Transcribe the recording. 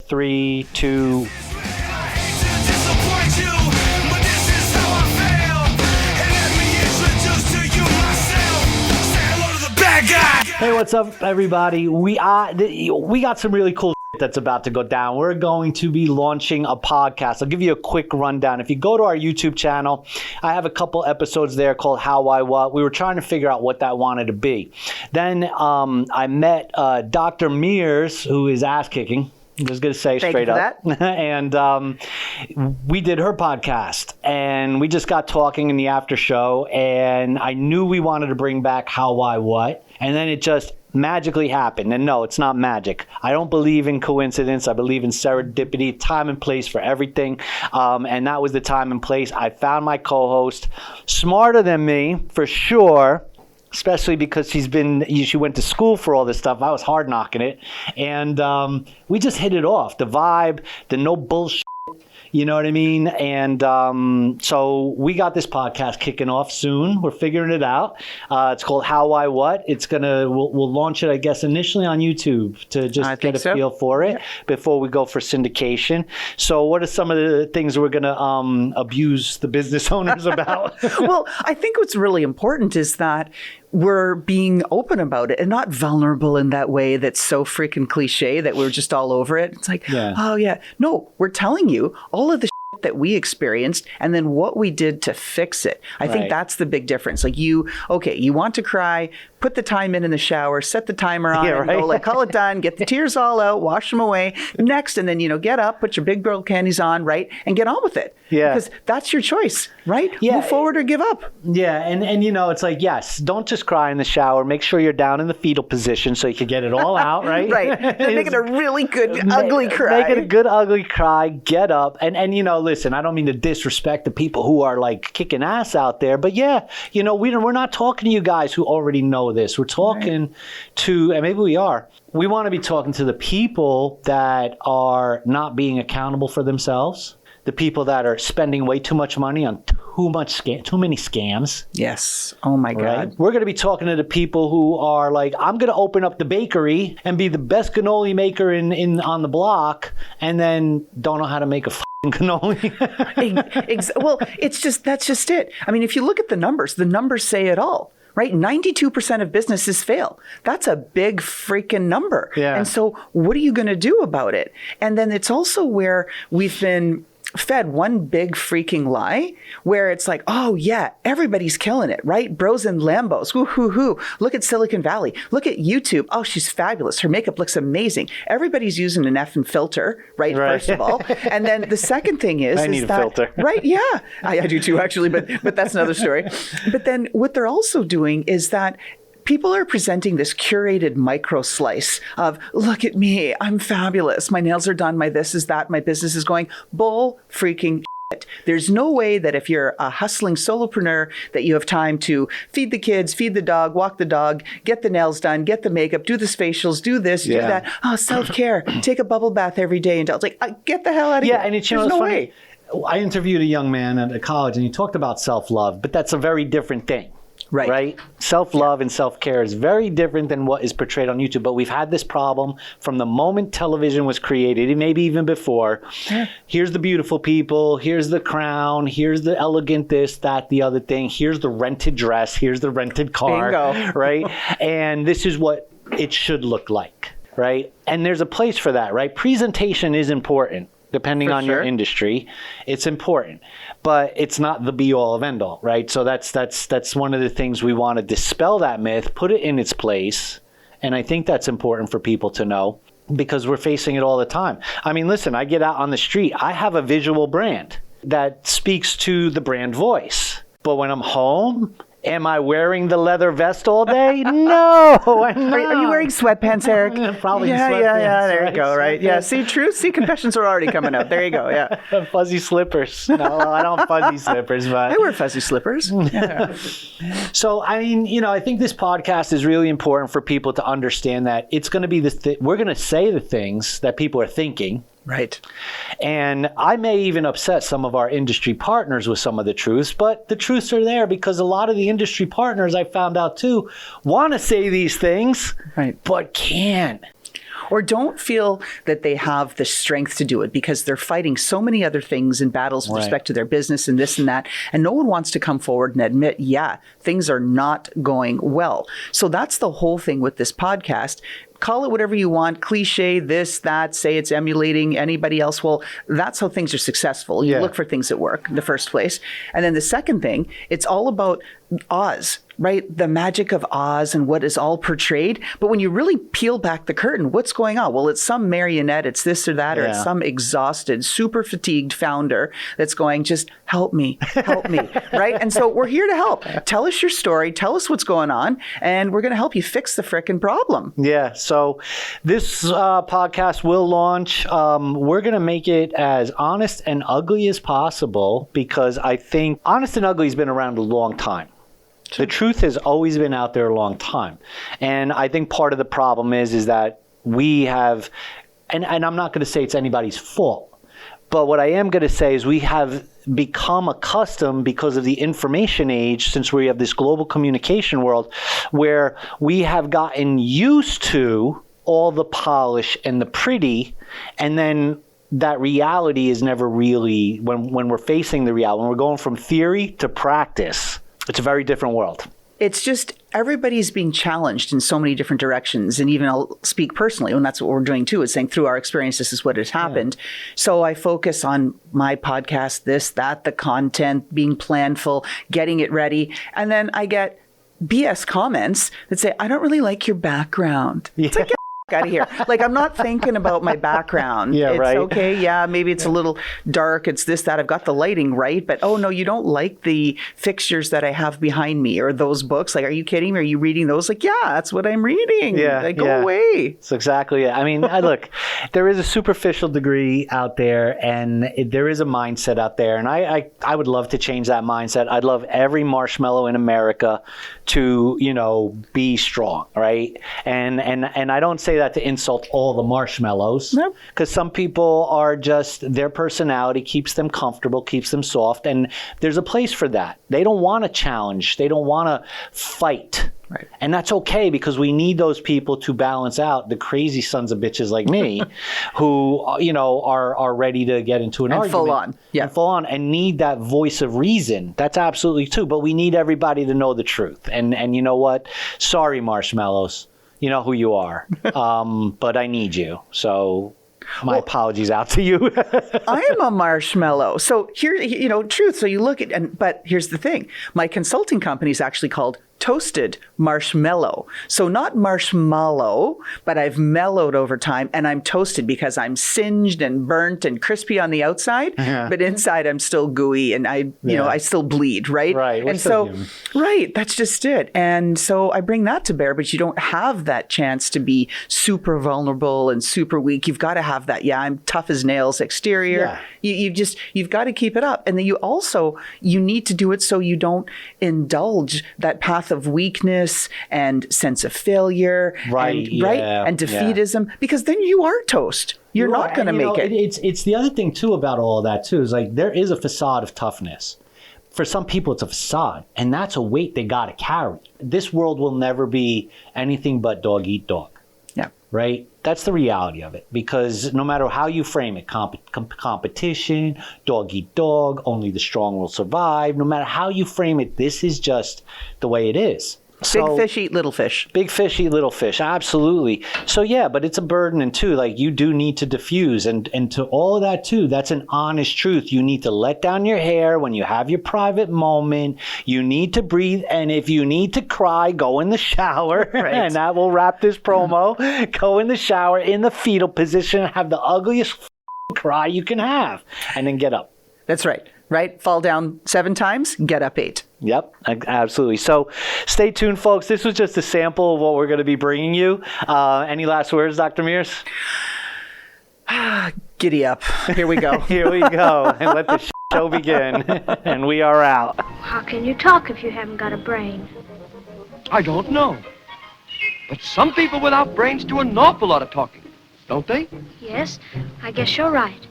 3, 2. Hey, what's up, everybody? We got some really cool that's about to go down. We're going to be launching a podcast. I'll give you a quick rundown. If you go to our YouTube channel, I have a couple episodes there called How, Why, What. We were trying to figure out what that wanted to be. Then I met Dr. Mears, who is ass kicking. I'm just going to say straight up. And we did her podcast, and we just got talking in the after show, and I knew we wanted to bring back How, Why, What, and then it just magically happened. And no, it's not magic. I don't believe in coincidence. I believe in serendipity, time and place for everything. And that was the time and place. I found my co-host, smarter than me, for sure. Especially because she went to school for all this stuff. I was hard knocking it. And we just hit it off. The vibe, the no bullshit, you know what I mean? And so we got this podcast kicking off soon. We're figuring it out. It's called How, Why, What. We'll launch it, I guess, initially on YouTube to just get a feel for it before we go for syndication. So what are some of the things we're going to abuse the business owners about? Well, I think what's really important is that we're being open about it and not vulnerable in that way that's so freaking cliche that we're just all over it. It's like, oh yeah. No, we're telling you all of the shit that we experienced and then what we did to fix it. I think that's the big difference. Like you want to cry, put the time in the shower, set the timer on, and go like, call it done, get the tears all out, wash them away. Next, and then, get up, put your big girl panties on, right? And get on with it. Yeah. Because that's your choice, right? Yeah. Move forward or give up. Yeah. And it's like, yes, don't just cry in the shower. Make sure you're down in the fetal position so you can get it all out, right? Right. Make it a really good, ugly cry. Make it a good, ugly cry. Get up. And listen, I don't mean to disrespect the people who are like kicking ass out there, but we're not talking to you guys who already know this. We're talking to, and maybe we are. We want to be talking to the people that are not being accountable for themselves, the people that are spending way too much money on too many scams. Yes. Oh my God. Right? We're going to be talking to the people who are like, I'm going to open up the bakery and be the best cannoli maker on the block, and then don't know how to make a cannoli. Well, that's just it. I mean, if you look at the numbers say it all. Right? 92% of businesses fail. That's a big freaking number. Yeah. And so what are you going to do about it? And then it's also where we've been fed one big freaking lie where it's like, oh yeah, everybody's killing it, right? Bros and Lambos, woo. Look at Silicon Valley. Look at YouTube. Oh, she's fabulous. Her makeup looks amazing. Everybody's using an effing filter, right? First of all. And then the second thing is, I need a filter. Right? Yeah. I do too, actually, but that's another story. But then what they're also doing is that people are presenting this curated micro slice of, look at me, I'm fabulous. My nails are done. My this is that. My business is going. Bull freaking shit. There's no way that if you're a hustling solopreneur that you have time to feed the kids, feed the dog, walk the dog, get the nails done, get the makeup, do the facials, do this, do that. Oh, self-care. Take a bubble bath every day. And it's like, get the hell out of here. Yeah, and it's no way. I interviewed a young man at a college, and he talked about self-love, but that's a very different thing. Right? Self-love and self-care is very different than what is portrayed on YouTube. But we've had this problem from the moment television was created, and maybe even before. Here's the beautiful people. Here's the crown. Here's the elegant this, that, the other thing. Here's the rented dress. Here's the rented car. Bingo. Right? And this is what it should look like. Right? And there's a place for that. Right? Presentation is important. Depending on your industry, it's important, but it's not the be-all of end-all, right? So that's one of the things we want to dispel that myth, put it in its place, and I think that's important for people to know because we're facing it all the time. I mean, listen, I get out on the street, I have a visual brand that speaks to the brand voice, but when I'm home, am I wearing the leather vest all day? No, I'm not. Are you wearing sweatpants, Eric? Probably sweatpants. Yeah, there you go, right? Yeah, see, confessions are already coming out. There you go, yeah. Fuzzy slippers. No, I don't fuzzy slippers, but... I wear fuzzy slippers. Yeah. So, I mean, I think this podcast is really important for people to understand that it's going to be we're going to say the things that people are thinking. Right. And I may even upset some of our industry partners with some of the truths, but the truths are there because a lot of the industry partners I found out too want to say these things, but can't. or don't feel that they have the strength to do it because they're fighting so many other things in battles with respect to their business and this and that. And no one wants to come forward and admit, yeah, things are not going well. So that's the whole thing with this podcast. Call it whatever you want, cliche, this, that, say it's emulating anybody else. Well, that's how things are successful. You look for things that work in the first place. And then the second thing, it's all about Oz, right? The magic of Oz and what is all portrayed. But when you really peel back the curtain, what's going on? Well, it's some marionette, it's this or that, or it's some exhausted, super fatigued founder that's going, just help me, right? And so we're here to help. Tell us your story, tell us what's going on, and we're going to help you fix the frickin' problem. Yeah, so this podcast will launch. We're going to make it as honest and ugly as possible because I think honest and ugly has been around a long time. The truth has always been out there a long time. And I think part of the problem is that we have, and I'm not going to say it's anybody's fault, but what I am going to say is we have become accustomed because of the information age, since we have this global communication world, where we have gotten used to all the polish and the pretty, and then that reality is never really, when we're facing the reality, when we're going from theory to practice, it's a very different world. It's just everybody's being challenged in so many different directions. And even I'll speak personally, and that's what we're doing too, is saying through our experience, this is what has happened. So I focus on my podcast, this, that, the content, being planful, getting it ready. And then I get BS comments that say, I don't really like your background. It's like, out of here. Like, I'm not thinking about my background. It's okay. Yeah, maybe it's a little dark. It's this, that. I've got the lighting right. But, oh, no, you don't like the fixtures that I have behind me or those books. Like, are you kidding me? Are you reading those? Like, yeah, that's what I'm reading. Like, go away. That's exactly it. I mean, look, there is a superficial degree out there and there is a mindset out there. And I would love to change that mindset. I'd love every marshmallow in America to, be strong, right? And I don't say that to insult all the marshmallows, because some people are just, their personality keeps them comfortable, keeps them soft, and there's a place for that. They don't want to challenge, they don't want to fight. Right. And that's okay, because we need those people to balance out the crazy sons of bitches like me who, are ready to get into an argument. Full on. Yeah. And full on, and need that voice of reason. That's absolutely true. But we need everybody to know the truth. And you know what? Sorry, marshmallows. You know who you are. But I need you. So my apologies out to you. I am a marshmallow. So here, truth. So you look at, but here's the thing. My consulting company is actually called Toasted Marshmallow. So not marshmallow, but I've mellowed over time, and I'm toasted because I'm singed and burnt and crispy on the outside, but inside I'm still gooey and I still bleed, right? Right. And so, that's just it. And so I bring that to bear, but you don't have that chance to be super vulnerable and super weak. You've got to have that. Yeah, I'm tough as nails exterior. Yeah. You've got to keep it up. And then you need to do it so you don't indulge that path of weakness and sense of failure and defeatism, because then you are toast. You're not going to make it. It's the other thing too about all of that too, is like there is a facade of toughness. For some people it's a facade, and that's a weight they got to carry. This world will never be anything but dog eat dog. Yeah. Right? That's the reality of it, because no matter how you frame it, competition, dog eat dog, only the strong will survive, no matter how you frame it, this is just the way it is. Big fish eat little fish. Big fish eat little fish, absolutely. So yeah, but it's a burden, and too, like, you do need to diffuse, and to all of that too, that's an honest truth. You need to let down your hair when you have your private moment. You need to breathe, and if you need to cry, go in the shower, and that will wrap this promo. Go in the shower in the fetal position, have the ugliest cry you can have, and then get up. That's right. Right? Fall down 7 times, get up 8. Yep, absolutely. So stay tuned, folks. This was just a sample of what we're going to be bringing you. Any last words, Dr. Mears? Giddy up. Here we go. Here we go. And let the show begin. And we are out. How can you talk if you haven't got a brain? I don't know. But some people without brains do an awful lot of talking, don't they? Yes, I guess you're right.